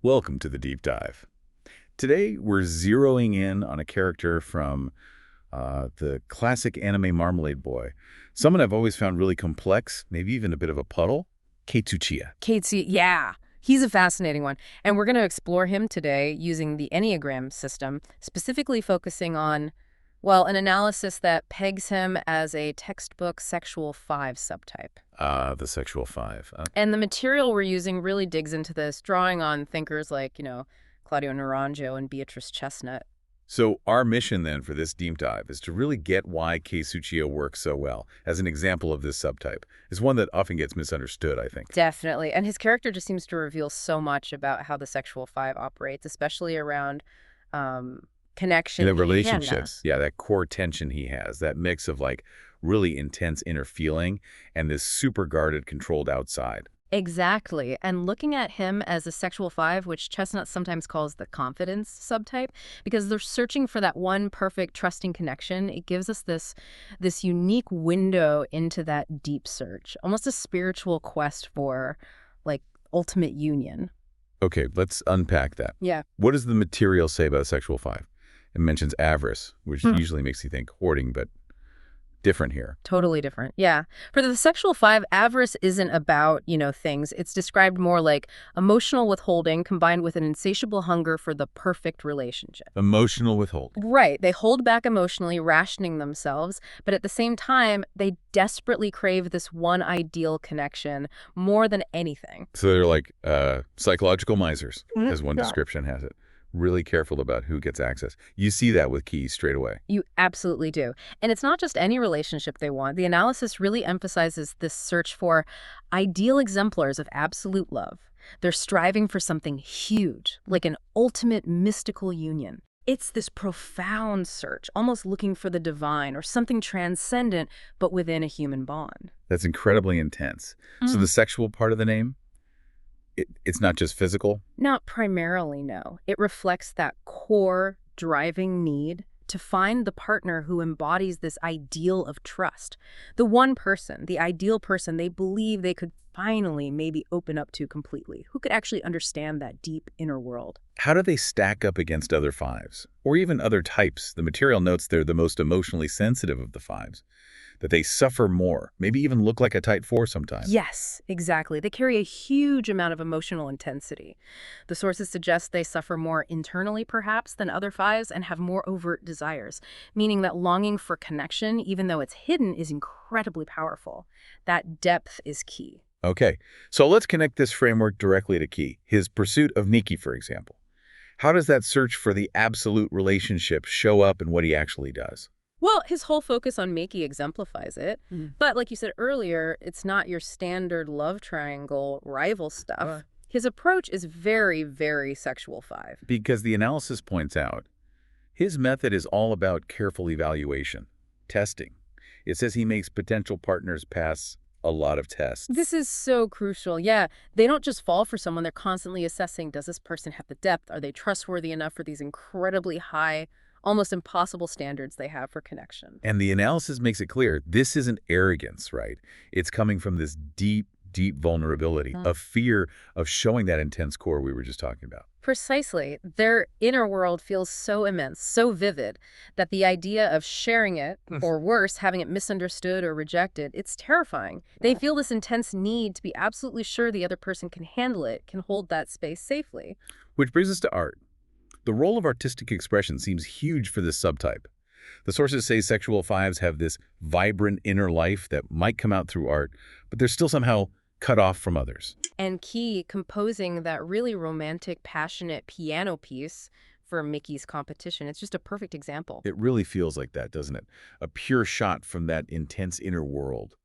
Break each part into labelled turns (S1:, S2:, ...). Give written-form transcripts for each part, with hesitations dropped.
S1: Welcome to the deep dive. Today, we're zeroing in on a character from the classic anime Marmalade Boy. Someone I've always found really complex, maybe even a bit of a puddle, Kei Tsuchiya.
S2: Kei Tsuchiya, yeah, he's a fascinating one. And we're going to explore him today using the Enneagram system, specifically focusing on, well, an analysis that pegs him as a textbook sexual 5 subtype.
S1: The sexual five.
S2: And the material we're using really digs into this, drawing on thinkers like, Claudio Naranjo and Beatrice Chestnut.
S1: So our mission then for this deep dive is to really get why Kei Tsuchiya works so well as an example of this subtype. It's one that often gets misunderstood, I think.
S2: Definitely. And his character just seems to reveal so much about how the sexual 5 operates, especially around connection.
S1: In the relationships, yeah, that core tension he has, that mix of like really intense inner feeling and this super guarded, controlled outside.
S2: Exactly. And looking at him as a sexual 5, which Chestnut sometimes calls the confidence subtype, because they're searching for that one perfect trusting connection, it gives us this unique window into that deep search, almost a spiritual quest for like ultimate union.
S1: Okay, let's unpack that.
S2: Yeah.
S1: What does the material say about sexual five? It mentions avarice, which usually makes you think hoarding, but different here.
S2: Totally different. Yeah. For the sexual 5, avarice isn't about, things. It's described more like emotional withholding combined with an insatiable hunger for the perfect relationship.
S1: Emotional withholding.
S2: Right. They hold back emotionally, rationing themselves, but at the same time, they desperately crave this one ideal connection more than anything.
S1: So they're like psychological misers, as one
S2: Yeah.
S1: description has it. Really careful about who gets access. You see that with Key straight away.
S2: You absolutely do. And it's not just any relationship they want. The analysis really emphasizes this search for ideal exemplars of absolute love. They're striving for something huge, like an ultimate mystical union. It's this profound search, almost looking for the divine or something transcendent, but within a human bond.
S1: That's incredibly intense. So the sexual part of the name, it's not just physical.
S2: Not primarily, no. It reflects that core driving need to find the partner who embodies this ideal of trust. The one person, the ideal person they believe they could finally maybe open up to completely, who could actually understand that deep inner world.
S1: How do they stack up against other fives? Or even other types? The material notes they're the most emotionally sensitive of the fives. That they suffer more, maybe even look like a type 4 sometimes.
S2: Yes, exactly. They carry a huge amount of emotional intensity. The sources suggest they suffer more internally, perhaps, than other 5s and have more overt desires, meaning that longing for connection, even though it's hidden, is incredibly powerful. That depth is key.
S1: Okay, so let's connect this framework directly to Key, his pursuit of Nikki, for example. How does that search for the absolute relationship show up in what he actually does?
S2: Well, his whole focus on Makey exemplifies it. But like you said earlier, it's not your standard love triangle rival stuff. His approach is very, very sexual 5.
S1: Because the analysis points out, his method is all about careful evaluation, testing. It says he makes potential partners pass a lot of tests.
S2: This is so crucial. Yeah, they don't just fall for someone. They're constantly assessing, does this person have the depth? Are they trustworthy enough for these incredibly high, almost impossible standards they have for connection?
S1: And the analysis makes it clear this isn't arrogance, right? It's coming from this deep, deep vulnerability, a fear of showing that intense core we were just talking about.
S2: Precisely. Their inner world feels so immense, so vivid, that the idea of sharing it, or worse, having it misunderstood or rejected, it's terrifying. They feel this intense need to be absolutely sure the other person can handle it, can hold that space safely.
S1: Which brings us to art. The role of artistic expression seems huge for this subtype. The sources say sexual 5s have this vibrant inner life that might come out through art, but they're still somehow cut off from others.
S2: And Key composing that really romantic, passionate piano piece for Mickey's competition. It's just a perfect example.
S1: It really feels like that, doesn't it? A pure shot from that intense inner world.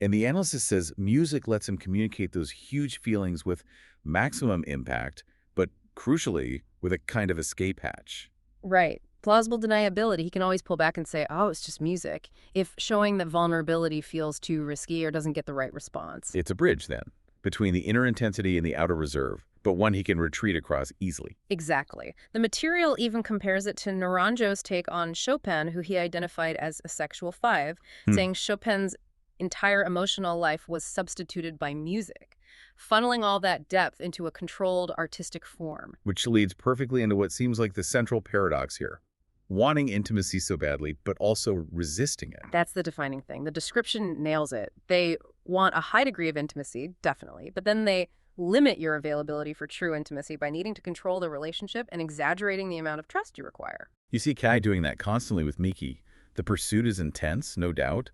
S1: And the analysis says music lets him communicate those huge feelings with maximum impact, but crucially, with a kind of escape hatch.
S2: Right. Plausible deniability. He can always pull back and say, oh, it's just music, if showing that vulnerability feels too risky or doesn't get the right response.
S1: It's a bridge, then, between the inner intensity and the outer reserve, but one he can retreat across easily.
S2: Exactly. The material even compares it to Naranjo's take on Chopin, who he identified as a sexual 5, saying Chopin's entire emotional life was substituted by music. funneling all that depth into a controlled artistic form.
S1: Which leads perfectly into what seems like the central paradox here. Wanting intimacy so badly, but also resisting it.
S2: That's the defining thing. The description nails it. They want a high degree of intimacy, definitely, but then they limit your availability for true intimacy by needing to control the relationship and exaggerating the amount of trust you require.
S1: You see Kei doing that constantly with Miki. The pursuit is intense, no doubt,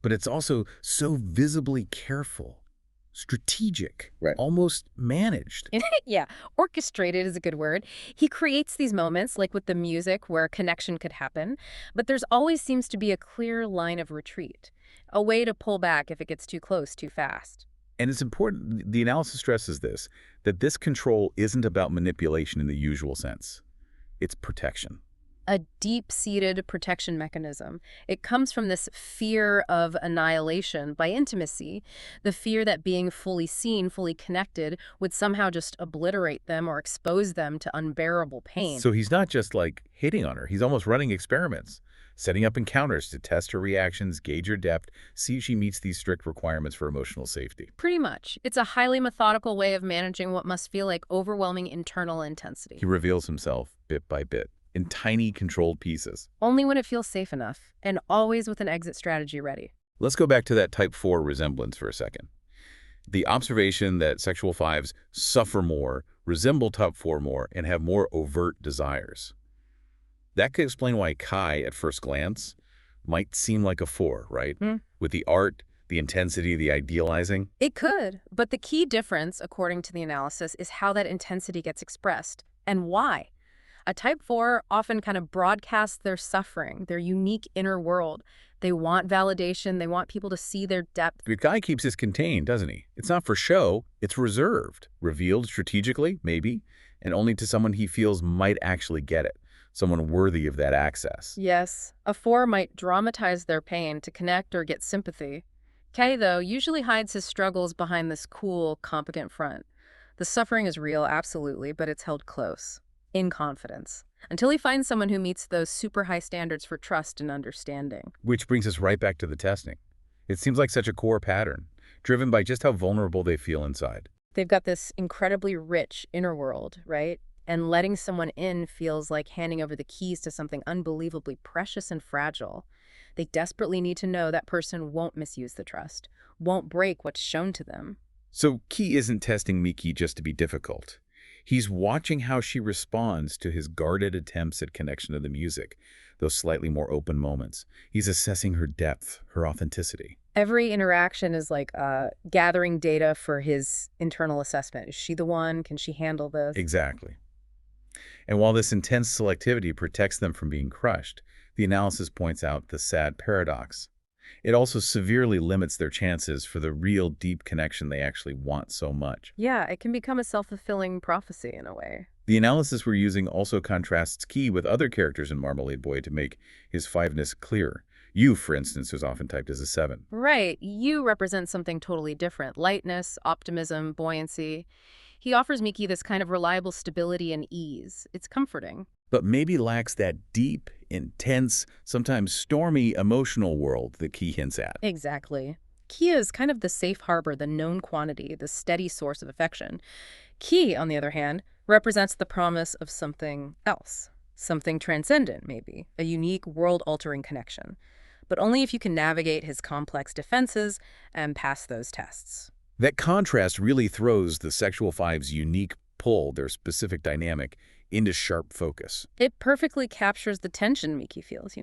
S1: but it's also so visibly careful, strategic,
S3: Right.
S1: almost managed.
S2: Yeah, orchestrated is a good word. He creates these moments, like with the music, where a connection could happen, but there's always seems to be a clear line of retreat, a way to pull back if it gets too close too fast.
S1: And it's important, the analysis stresses this, that this control isn't about manipulation in the usual sense. It's protection.
S2: A deep-seated protection mechanism. It comes from this fear of annihilation by intimacy, the fear that being fully seen, fully connected, would somehow just obliterate them or expose them to unbearable pain.
S1: So he's not just like hitting on her, he's almost running experiments, setting up encounters to test her reactions, gauge her depth, see if she meets these strict requirements for emotional safety.
S2: Pretty much. It's a highly methodical way of managing what must feel like overwhelming internal intensity.
S1: He reveals himself bit by bit, in tiny, controlled pieces.
S2: Only when it feels safe enough, and always with an exit strategy ready.
S1: Let's go back to that type 4 resemblance for a second. The observation that sexual 5s suffer more, resemble type 4 more, and have more overt desires. That could explain why Kei, at first glance, might seem like a 4, right? With the art, the intensity, the idealizing.
S2: It could, but the key difference, according to the analysis, is how that intensity gets expressed, and why. A type 4 often kind of broadcasts their suffering, their unique inner world. They want validation. They want people to see their depth.
S1: The guy keeps this contained, doesn't he? It's not for show. It's reserved. Revealed strategically, maybe, and only to someone he feels might actually get it. Someone worthy of that access.
S2: Yes, a 4 might dramatize their pain to connect or get sympathy. Kei, though, usually hides his struggles behind this cool, competent front. The suffering is real, absolutely, but it's held close. In confidence, until he finds someone who meets those super high standards for trust and understanding.
S1: Which brings us right back to the testing. It seems like such a core pattern, driven by just how vulnerable they feel inside.
S2: They've got this incredibly rich inner world, right? And letting someone in feels like handing over the keys to something unbelievably precious and fragile. They desperately need to know that person won't misuse the trust, won't break what's shown to them.
S1: So Kei isn't testing Miki just to be difficult. He's watching how she responds to his guarded attempts at connection to the music, those slightly more open moments. He's assessing her depth, her authenticity.
S2: Every interaction is like gathering data for his internal assessment. Is she the one? Can she handle this?
S1: Exactly. And while this intense selectivity protects them from being crushed, the analysis points out the sad paradox. It also severely limits their chances for the real deep connection they actually want so much.
S2: Yeah, it can become a self-fulfilling prophecy in a way.
S1: The analysis we're using also contrasts Kei with other characters in Marmalade Boy to make his 5-ness clear. You, for instance, is often typed as a 7.
S2: Right. You represent something totally different. Lightness, optimism, buoyancy. He offers Miki this kind of reliable stability and ease. It's comforting.
S1: But maybe lacks that deep, intense, sometimes stormy emotional world that Kei hints at.
S2: Exactly. Kei is kind of the safe harbor, the known quantity, the steady source of affection. Kei, on the other hand, represents the promise of something else. Something transcendent, maybe. A unique, world-altering connection. But only if you can navigate his complex defenses and pass those tests.
S1: That contrast really throws the sexual 5's unique pull, their specific dynamic, into sharp focus.
S2: It perfectly captures the tension Miki feels,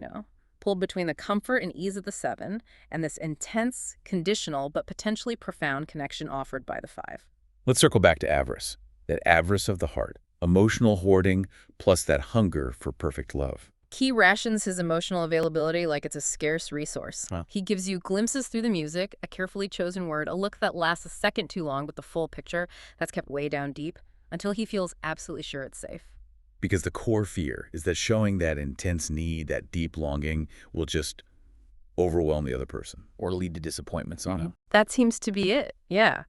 S2: pulled between the comfort and ease of the 7 and this intense, conditional, but potentially profound connection offered by the 5.
S1: Let's circle back to avarice. That avarice of the heart, emotional hoarding, plus that hunger for perfect love.
S2: Kei rations his emotional availability like it's a scarce resource.
S1: Huh.
S2: He gives you glimpses through the music, a carefully chosen word, a look that lasts a second too long with the full picture that's kept way down deep, until he feels absolutely sure it's safe.
S1: Because the core fear is that showing that intense need, that deep longing, will just overwhelm the other person or lead to disappointments on him.
S2: That seems to be it, yeah.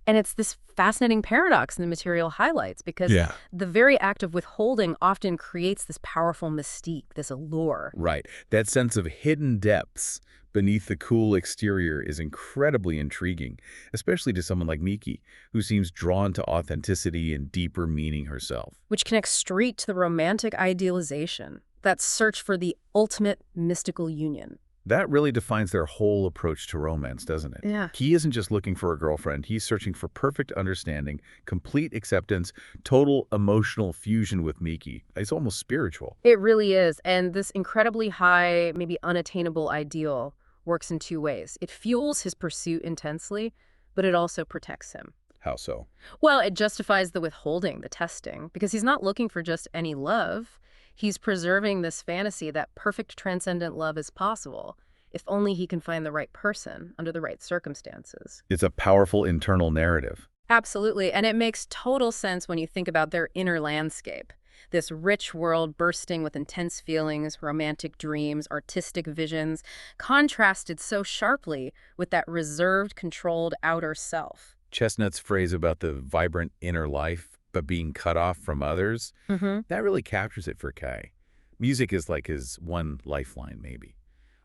S2: And it's this fascinating paradox in the material highlights because the very act of withholding often creates this powerful mystique, this allure.
S1: Right. That sense of hidden depths, beneath the cool exterior is incredibly intriguing, especially to someone like Miki, who seems drawn to authenticity and deeper meaning herself.
S2: Which connects straight to the romantic idealization, that search for the ultimate mystical union.
S1: That really defines their whole approach to romance, doesn't it?
S2: Yeah.
S1: He isn't just looking for a girlfriend, he's searching for perfect understanding, complete acceptance, total emotional fusion with Miki. It's almost spiritual.
S2: It really is, and this incredibly high, maybe unattainable ideal works in two ways. It fuels his pursuit intensely, but it also protects him.
S1: How so?
S2: Well, it justifies the withholding, the testing, because he's not looking for just any love. He's preserving this fantasy that perfect transcendent love is possible, if only he can find the right person under the right circumstances.
S1: It's a powerful internal narrative.
S2: Absolutely, and it makes total sense when you think about their inner landscape. This rich world bursting with intense feelings, romantic dreams, artistic visions, contrasted so sharply with that reserved, controlled outer self.
S1: Chestnut's phrase about the vibrant inner life, but being cut off from others, that really captures it for Kei. Music is like his one lifeline, maybe,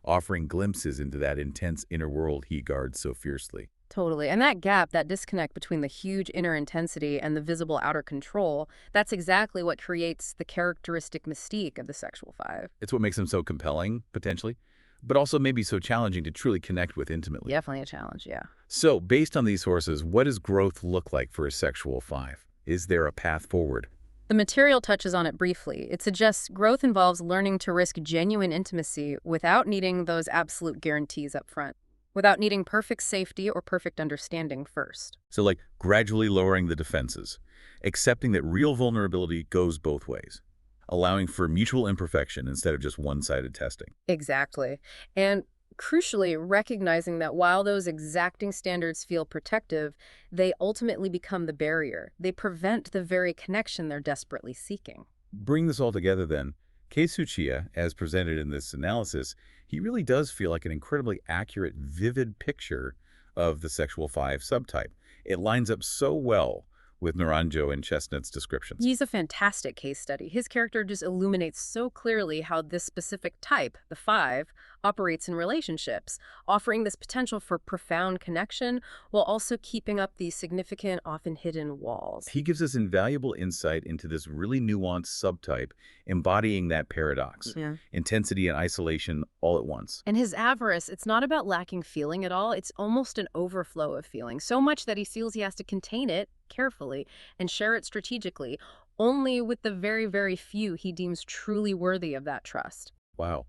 S1: offering glimpses into that intense inner world he guards so fiercely.
S2: Totally. And that gap, that disconnect between the huge inner intensity and the visible outer control, that's exactly what creates the characteristic mystique of the sexual five.
S1: It's what makes him so compelling, potentially, but also maybe so challenging to truly connect with intimately.
S2: Definitely a challenge, yeah.
S1: So, based on these sources, what does growth look like for a sexual five? Is there a path forward?
S2: The material touches on it briefly. It suggests growth involves learning to risk genuine intimacy without needing those absolute guarantees up front, without needing perfect safety or perfect understanding first.
S1: So, like gradually lowering the defenses, accepting that real vulnerability goes both ways, allowing for mutual imperfection instead of just one-sided testing.
S2: Exactly. And crucially, recognizing that while those exacting standards feel protective, they ultimately become the barrier. They prevent the very connection they're desperately seeking.
S1: Bring this all together then, Kei Tsuchiya, as presented in this analysis, he really does feel like an incredibly accurate, vivid picture of the sexual five subtype. It lines up so well with Naranjo and Chestnut's descriptions.
S2: He's a fantastic case study. His character just illuminates so clearly how this specific type, the five, operates in relationships, offering this potential for profound connection while also keeping up these significant, often hidden walls.
S1: He gives us invaluable insight into this really nuanced subtype, embodying that paradox,
S2: Yeah.
S1: intensity and isolation all at once.
S2: And his avarice, it's not about lacking feeling at all. It's almost an overflow of feeling, so much that he feels he has to contain it carefully and share it strategically, only with the very, very few he deems truly worthy of that trust.
S1: Wow.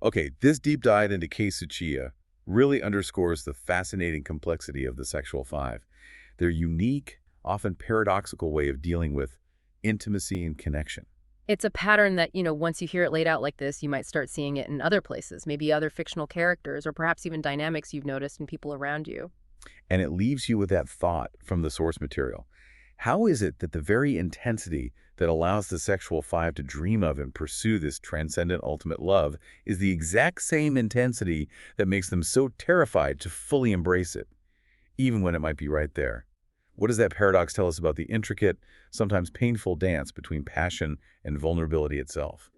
S1: Okay, this deep dive into Kei Tsuchiya really underscores the fascinating complexity of the sexual five, their unique, often paradoxical way of dealing with intimacy and connection.
S2: It's a pattern that, once you hear it laid out like this, you might start seeing it in other places, maybe other fictional characters, or perhaps even dynamics you've noticed in people around you.
S1: And it leaves you with that thought from the source material. How is it that the very intensity that allows the sexual five to dream of and pursue this transcendent ultimate love is the exact same intensity that makes them so terrified to fully embrace it, even when it might be right there? What does that paradox tell us about the intricate, sometimes painful dance between passion and vulnerability itself?